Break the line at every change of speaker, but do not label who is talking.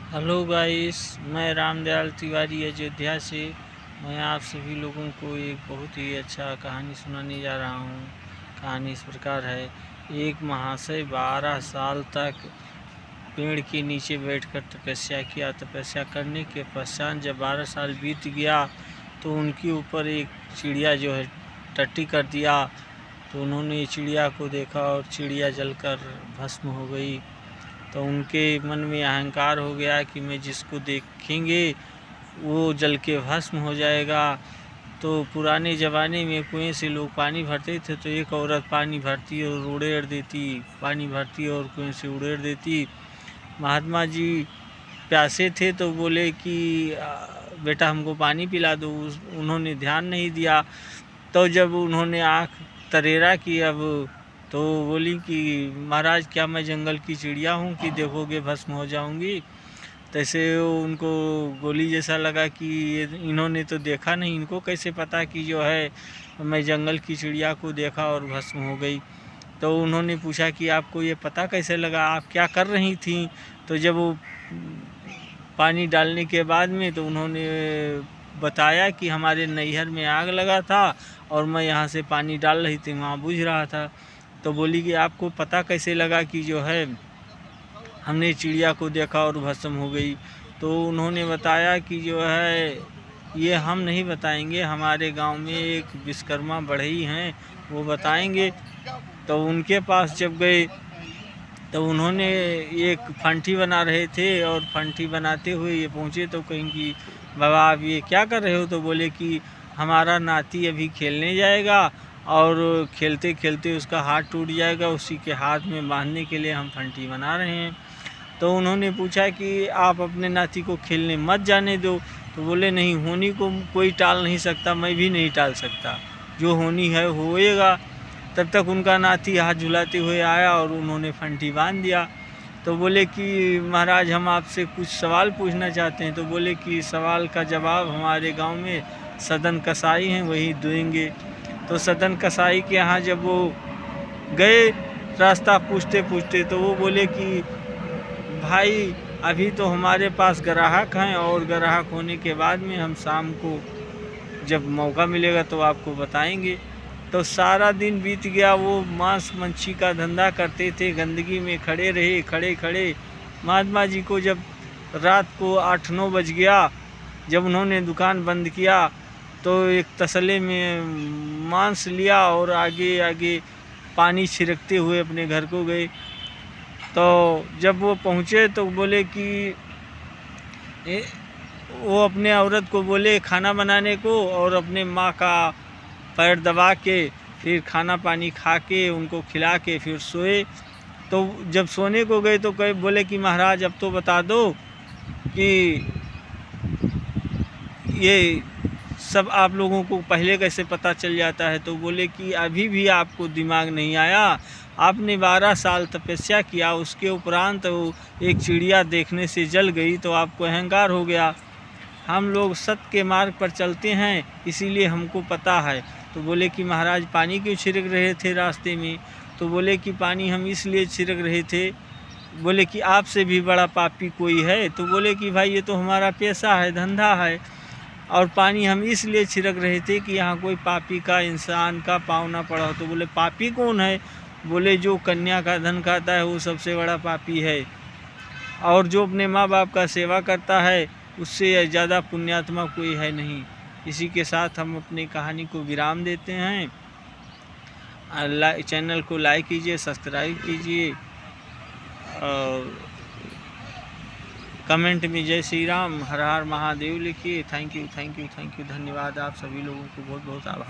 Hello guys, मैं रामदयाल तिवारी अयोध्या से। मैं आप सभी लोगों को एक बहुत ही अच्छा कहानी सुनाने जा रहा हूँ। कहानी इस प्रकार है। एक महाशय 12 साल तक पेड़ के नीचे बैठकर तपस्या किया। तपस्या करने के पश्चात जब 12 साल बीत गया तो उनके ऊपर एक चिड़िया जो है टट्टी कर दिया। तो उन्होंने चिड़िया को देखा और चिड़िया जलकर भस्म हो गई। तो उनके मन में अहंकार हो गया कि मैं जिसको देखेंगे वो जल के भस्म हो जाएगा। तो पुराने ज़माने में कुएं से लोग पानी भरते थे, तो एक औरत पानी भरती और उड़ेड़ देती, पानी भरती और कुएं से उड़ेड़ देती। महात्मा जी प्यासे थे तो बोले कि बेटा हमको पानी पिला दो। उन्होंने ध्यान नहीं दिया। तो जब उन्होंने आँख तरेरा की अब, तो बोली कि महाराज क्या मैं जंगल की चिड़िया हूँ कि देखोगे भस्म हो जाऊंगी। तैसे उनको गोली जैसा लगा कि इन्होंने तो देखा नहीं, इनको कैसे पता कि जो है मैं जंगल की चिड़िया को देखा और भस्म हो गई। तो उन्होंने पूछा कि आपको ये पता कैसे लगा, आप क्या कर रही थी। तो जब वो पानी डालने के बाद में तो उन्होंने बताया कि हमारे नैहर में आग लगा था और मैं यहाँ से पानी डाल रही थी, वहाँ बुझ रहा था। तो बोली कि आपको पता कैसे लगा कि जो है हमने चिड़िया को देखा और भस्म हो गई। तो उन्होंने बताया कि जो है ये हम नहीं बताएंगे, हमारे गांव में एक विश्वकर्मा बढ़ई हैं, वो बताएंगे। तो उनके पास जब गए तो उन्होंने एक फंटी बना रहे थे और फंटी बनाते हुए ये पहुँचे तो कहीं कि बाबा आप ये क्या कर रहे हो। तो बोले कि हमारा नाती अभी खेलने जाएगा और खेलते खेलते उसका हाथ टूट जाएगा, उसी के हाथ में बांधने के लिए हम फंटी बना रहे हैं। तो उन्होंने पूछा कि आप अपने नाती को खेलने मत जाने दो। तो बोले नहीं, होनी को कोई टाल नहीं सकता, मैं भी नहीं टाल सकता, जो होनी है होएगा। तब तक उनका नाती हाथ झुलाते हुए आया और उन्होंने फंटी बांध दिया। तो बोले कि महाराज हम आपसे कुछ सवाल पूछना चाहते हैं। तो बोले कि सवाल का जवाब हमारे गांव में सदन कसाई हैं, वही देंगे। तो सदन कसाई के यहाँ जब वो गए रास्ता पूछते पूछते, तो वो बोले कि भाई अभी तो हमारे पास ग्राहक हैं और ग्राहक होने के बाद में हम शाम को जब मौका मिलेगा तो आपको बताएंगे। तो सारा दिन बीत गया, वो मांस मच्छी का धंधा करते थे, गंदगी में खड़े रहे खड़े खड़े। महात्मा जी को जब रात को 8-9 बज गया, जब उन्होंने दुकान बंद किया तो एक तसले में मांस लिया और आगे आगे पानी छिड़कते हुए अपने घर को गए। तो जब वो पहुँचे तो बोले कि वो अपने औरत को बोले खाना बनाने को, और अपने माँ का पैर दबा के फिर खाना पानी खा के उनको खिला के फिर सोए। तो जब सोने को गए तो कहे बोले कि महाराज अब तो बता दो कि ये सब आप लोगों को पहले कैसे पता चल जाता है। तो बोले कि अभी भी आपको दिमाग नहीं आया, आपने 12 साल तपस्या किया, उसके उपरांत वो एक चिड़िया देखने से जल गई तो आपको अहंकार हो गया। हम लोग सत्य के मार्ग पर चलते हैं, इसीलिए हमको पता है। तो बोले कि महाराज पानी क्यों छिड़क रहे थे रास्ते में। तो बोले कि पानी हम इसलिए छिड़क रहे थे, बोले कि आपसे भी बड़ा पापी कोई है। तो बोले कि भाई ये तो हमारा पेशा है, धंधा है, और पानी हम इसलिए छिड़क रहे थे कि यहाँ कोई पापी का इंसान का पाँव ना पड़ा हो। तो बोले पापी कौन है। बोले जो कन्या का धन खाता है वो सबसे बड़ा पापी है, और जो अपने माँ बाप का सेवा करता है उससे ज़्यादा पुण्यात्मा कोई है नहीं। इसी के साथ हम अपनी कहानी को विराम देते हैं। चैनल को लाइक कीजिए, सब्सक्राइब कीजिए और कमेंट में जय श्री राम, हर हर महादेव लिखिए। थैंक यू, धन्यवाद। आप सभी लोगों को बहुत बहुत आभार।